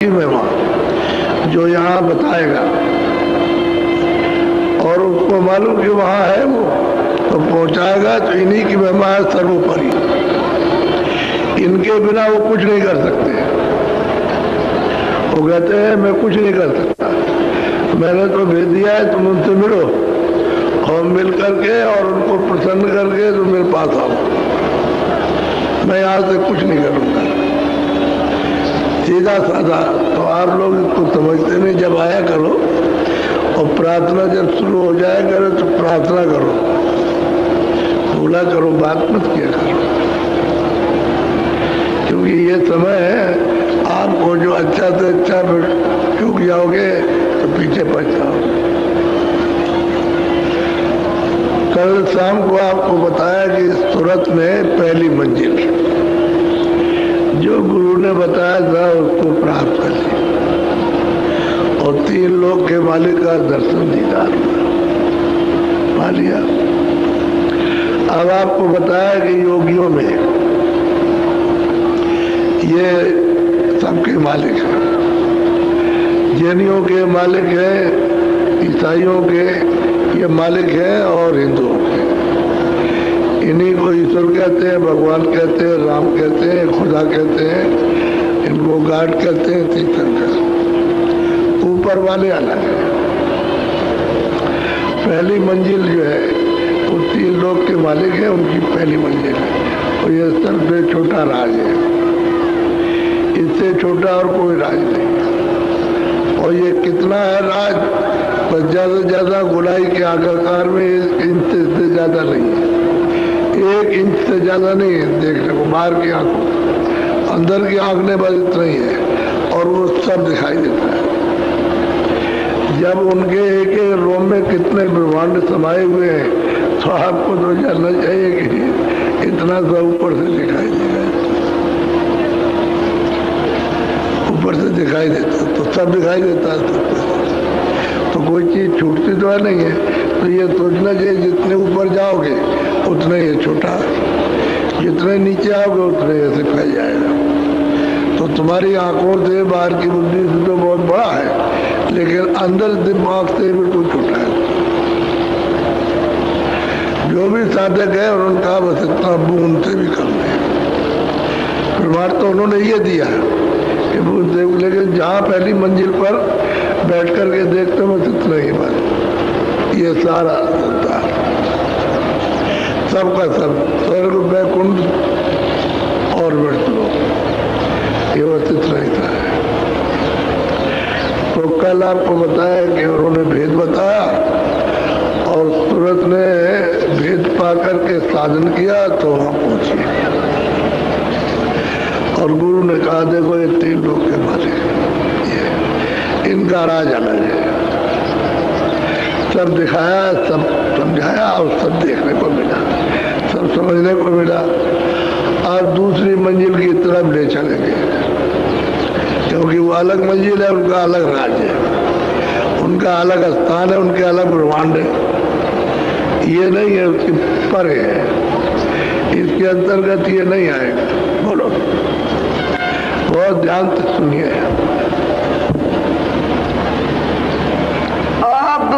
महिमा जो यहाँ बताएगा, और उसको मालूम कि वहाँ है वो, तो पहुँचाएगा। तो इन्हीं की महिमा है सर्वोपरि, इनके बिना वो कुछ नहीं कर सकते। वो कहते हैं मैं कुछ नहीं कर सकता, मैंने तो भेज दिया है, तुम उनसे मिलो और मिल करके और उनको प्रसन्न करके तुम मेरे पास आओ, मैं यहाँ से कुछ नहीं करूँगा। सीधा साधा। तो आप लोग इसको समझते नहीं। जब आया करो और प्रार्थना जब शुरू हो जाए करो तो प्रार्थना करो, बोला करो, बात मत किया करो, क्योंकि ये समय है आपको जो अच्छा से अच्छा चूक जाओगे तो पीछे पछताओगे। कल शाम को आपको बताया कि सूरत में पहली मंजिल जो गुरु ने बताया था उसको प्राप्त कर ली, और 3 लोक के मालिक का दर्शन दीदार पा लिया। अब आपको बताया कि योगियों में ये सबके मालिक हैं, जैनियों के मालिक हैं, ईसाइयों के ये मालिक हैं, और हिंदुओं के। इन्हीं को ईश्वर कहते हैं, भगवान कहते हैं, राम कहते हैं, खुदा कहते हैं, इनको गाड कहते हैं, तीर्थंकर। ऊपर वाले अलग है। पहली मंजिल जो है वो 3 लोक के मालिक है, उनकी पहली मंजिल है, और ये सबसे छोटा राज है। इससे छोटा और कोई राज नहीं। और ये कितना है राज, बस ज्यादा से ज्यादा गोलाई के आकार में 1 इंच से ज्यादा नहीं है, 1 इंच से ज्यादा नहीं है देखने को, बाहर की आंखों, अंदर की आंख ने बस इतना ही है, और वो सब दिखाई देता है। जब उनके एक एक रोम में कितने ब्रह्मांड समाये हुए हैं, तो आपको तो जानना चाहिए कि इतना सा ऊपर से दिखाई देगा, ऊपर से दिखाई देता तो सब दिखाई देता है। तो कोई चीज छूटती तो नहीं है। तो ये सोचना चाहिए जितने ऊपर जाओगे उतना ही छोटा, जितने नीचे आओगे उतने ऐसे फैल जाएगा। तो तुम्हारी आंखों से, बाहर की बुद्धि से तो बहुत बड़ा है, लेकिन अंदर दिमाग से बिल्कुल छोटा है। जो भी साधक है और उनका बस इतना बूंद से भी कम है। प्रमाण तो उन्होंने ये दिया कि बूंद से, लेकिन जहाँ पहली मंजिल पर बैठ करके देखते बस इतना ही बात। ये सारा संसार सबका सब, स्वर्ग, वैकुंठ और मृत्यु, ये बस इतना ही था। तो कल आपको बताया कि उन्होंने भेद बताया, और सूरत ने भेद पा करके साधन किया तो वहां पहुंची। और गुरु ने कहा देखो ये 3 लोग के मालिक, ये इनका राज अलग है। सब दिखाया, सब समझाया, और सब देखने को मिला, सब समझने को मिला। अब दूसरी मंजिल की तरफ ले चलेंगे, क्योंकि वो अलग मंजिल है, उनका अलग राज्य है, उनका अलग स्थान है, उनके अलग ब्रह्मांड है। ये नहीं है, उसके परे है, इसके अंतर्गत ये नहीं आएगा। बोलो, बहुत ध्यान से सुनिए। अब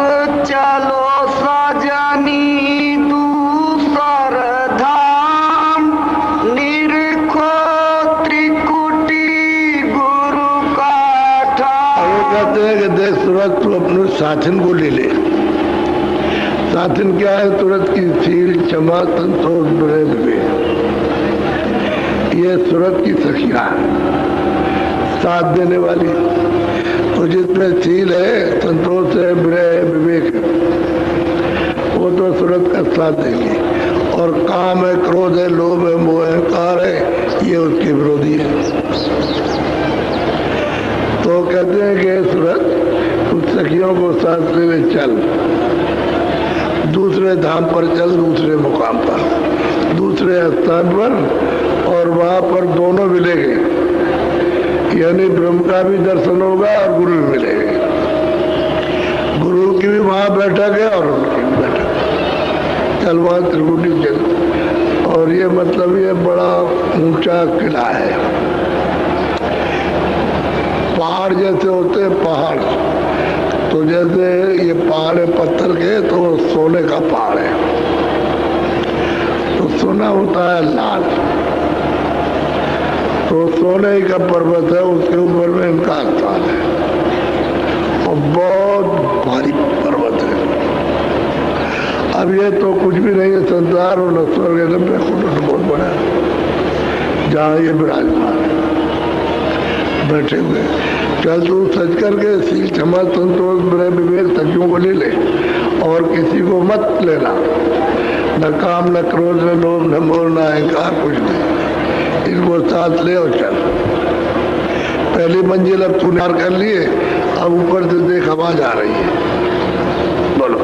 चलो सजनी दूसर धाम, निरखो त्रिकुटी गुरु का ठाम। कहते हैं कि देख सूरत, तू अपने साथिन को ले ले। साथिन क्या है? सूरत की सील, क्षमा, संतोष, विवेक, ये सूरत की सखिया है, साथ देने वाली। तो जिसमें सील है, संतोष है, विवेक है, वो तो सूरत का साथ देंगे। और काम है, क्रोध है, लोभ है, मोह है, अहंकार है, ये उसके विरोधी है। तो कहते हैं कि सूरत, उस सखियों को साथ ले चल, दूसरे धाम पर चल, दूसरे मुकाम पर, दूसरे स्थान पर, और वहां पर दोनों मिलेंगे, यानी ब्रह्म का भी दर्शन होगा और गुरु भी मिलेंगे। गुरु की भी वहां बैठक है और उनकी भी बैठक। चल वहां त्रिकुटी जल, और ये मतलब ये बड़ा ऊंचा किला है, पहाड़ जैसे होते हैं पहाड़, तो जैसे ये पहाड़ है पत्थर के, तो सोने का पहाड़ है। तो सोना होता है लाल, तो सोने का पर्वत है, उसके ऊपर में इनका स्थान है और बहुत भारी पर्वत है। अब ये तो कुछ भी नहीं है, संसार और नस्वर के लंबे कुटुंब बहुत बड़ा है जहाँ ये विराजमान है बैठे हुए। चल तू सच करके सील क्षमा संतोष बड़े विवेक सखियों को ले ले और किसी को मत लेना, न काम न क्रोध न लोभ न मोह न अहंकार, कुछ नहीं। इनको साथ ले और चल। पहली मंजिल अब तूने पार कर लिए, अब ऊपर से देख आवाज आ रही है, बोलो।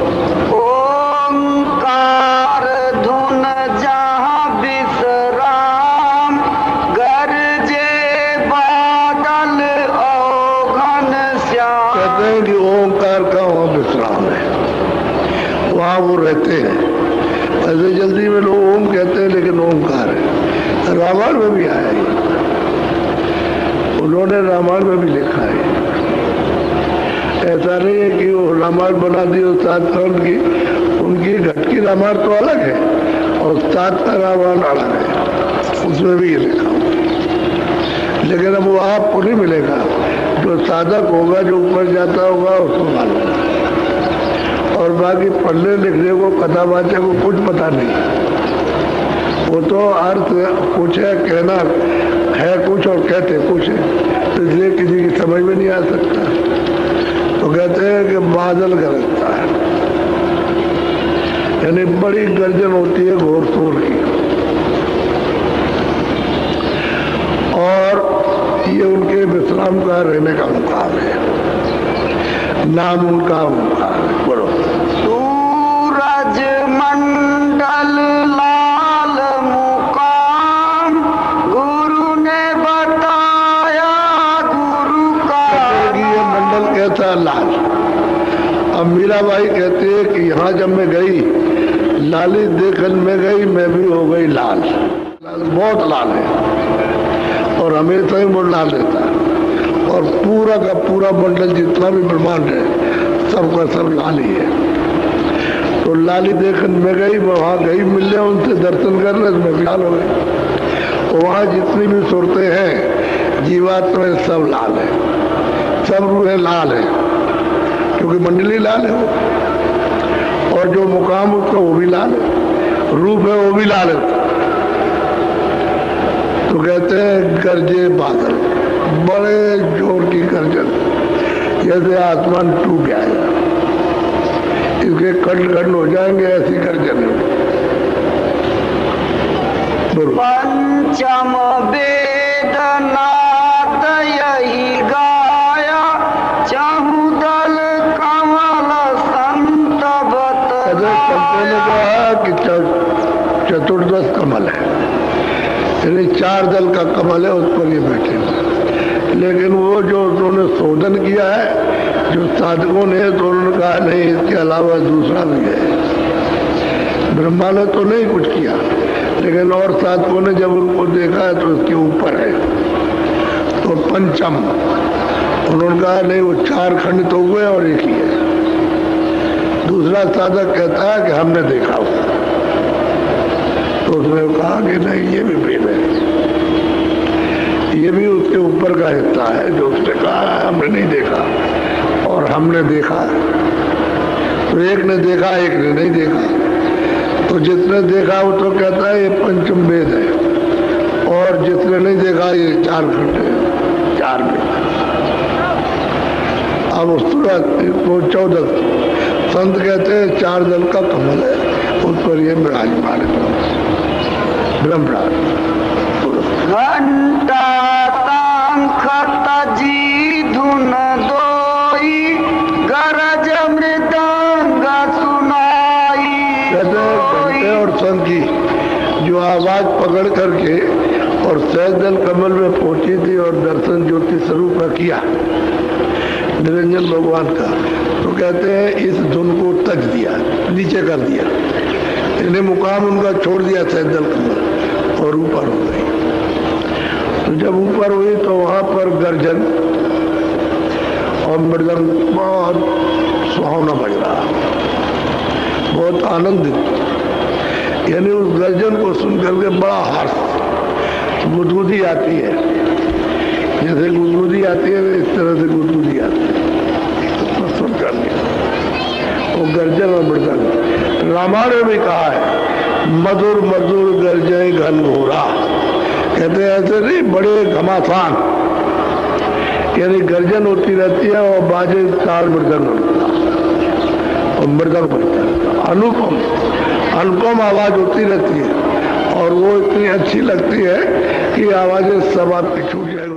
ओंकार धुन जहाँ विश्राम, गरजे बादल औघन श्याम। कहते हैं कि ओंकार का वहाँ विश्राम है, वहाँ वो रहते हैं। ऐसे जल्दी में लोग ओम कहते हैं, लेकिन ओंकार है। रामायण में भी आया है, उन्होंने रामायण में भी लिखा है। ऐसा नहीं है कि वो रामायण बना दी और सात खंड की, उनकी घट की रामायण तो अलग है और सात का रामायण अलग है, उसमें भी ये लिखा हो। लेकिन अब वो आपको नहीं मिलेगा, जो साधक होगा, जो ऊपर जाता होगा, उसको मालूम। और बाकी पढ़ने लिखने को, कथावाचक को कुछ पता नहीं, वो तो अर्थ कुछ है, कहना है कुछ और कहते कुछ है, इसलिए किसी की समझ में नहीं आ सकता। तो कहते हैं कि बादल गरजता है, यानी बड़ी गर्जन होती है घोर शोर की, और ये उनके विश्राम का रहने का मुकाम है, नाम उनका मुकाम है। बोलो। सूरज मंडल लाल मुकाम, गुरु ने बताया गुरु का। ये मंडल कहता लाल। अब मीराबाई कहते हैं कि यहाँ जब मैं गई, लाली देखन में गई, मैं भी हो गई लाल। लाल बहुत लाल है और हमेशा ही वो लाल रहता है, और पूरा का पूरा मंडल जितना भी ब्रह्मांड है, सबका सब लाल ही है। तो लाली देखन में गई, वहाँ गई मिलने, उनसे दर्शन करने, उसमें भी लाल हो गई। तो वहाँ जितनी भी सूरतें हैं जीवात्मा, सब लाल है, सब रूहें लाल है, क्योंकि मंडली लाल है वो। और जो मुकाम उसका वो भी लाल है, रूप है वो भी लाल है। तो कहते हैं गरजे बादल, बड़े जोर की गर्जन, जैसे आसमान टूट जाएगा, इसके खंड खंड हो जाएंगे, ऐसी गर्जन है। पंचम वेद नाद यही गाया, चहुदल कमल संत कहा कि चतुर्दश कमल है, यानी 4 दल का कमल है, उस पर ये बैठे हैं। लेकिन वो जो उन्होंने शोधन किया है, जो साधकों ने, तो उन्होंने कहा नहीं, इसके अलावा दूसरा भी है। ब्रह्मा ने तो नहीं कुछ किया, लेकिन और साधकों ने जब उनको देखा है तो उसके ऊपर है। तो पंचम, उन्होंने कहा नहीं, वो 4 खंड तो हुए और एक ही है। दूसरा साधक कहता है कि हमने देखा हो, तो उसने कहा कि नहीं, ये भी भेद है, ये भी उसके ऊपर का हिस्सा है। जो उसने कहा हमने नहीं देखा और हमने देखा, तो एक ने देखा, एक ने नहीं देखा। तो जिसने देखा वो तो कहता है ये पंचम वेद है, और जिसने नहीं देखा ये 4 खंड है, 4 वेद। अब उस वो 14 संत कहते हैं 4 दल का कमल है, उस पर ये विराजमान है ब्रह्मराज। घंटा शंख तजी धुन दोई, गरज मृदंग सुनाई। घंटे और शंख की जो आवाज पकड़ करके और सहजल कमल में पहुंची थी और दर्शन ज्योति स्वरूप का किया निरंजन भगवान का, तो कहते हैं इस धुन को तज दिया, नीचे कर दिया, इन्हें मुकाम उनका छोड़ दिया सहजल कमल और ऊपर हो गई। तो जब ऊपर हुई तो वहां पर गर्जन और मृदंग बहुत सुहावना बज रहा, बहुत आनंदित। यानी उस गर्जन को सुनकर के बड़ा हर्ष, गुदगुदी आती है, जैसे गुदगुदी आती है इस तरह से गुदगुदी आती है तो सुन कर वो गर्जन और मृदंग। रामायण में कहा है मधुर मधुर गर्जय घन घोरा, कहते हैं ऐसे नहीं बड़े घमासान, यानी गर्जन होती रहती है और बाजे ताल मृदंग और मृदंग बजता है, अनुपम अनुपम आवाज होती रहती है और वो इतनी अच्छी लगती है कि आवाजें सब आपकी छूट जाएगी।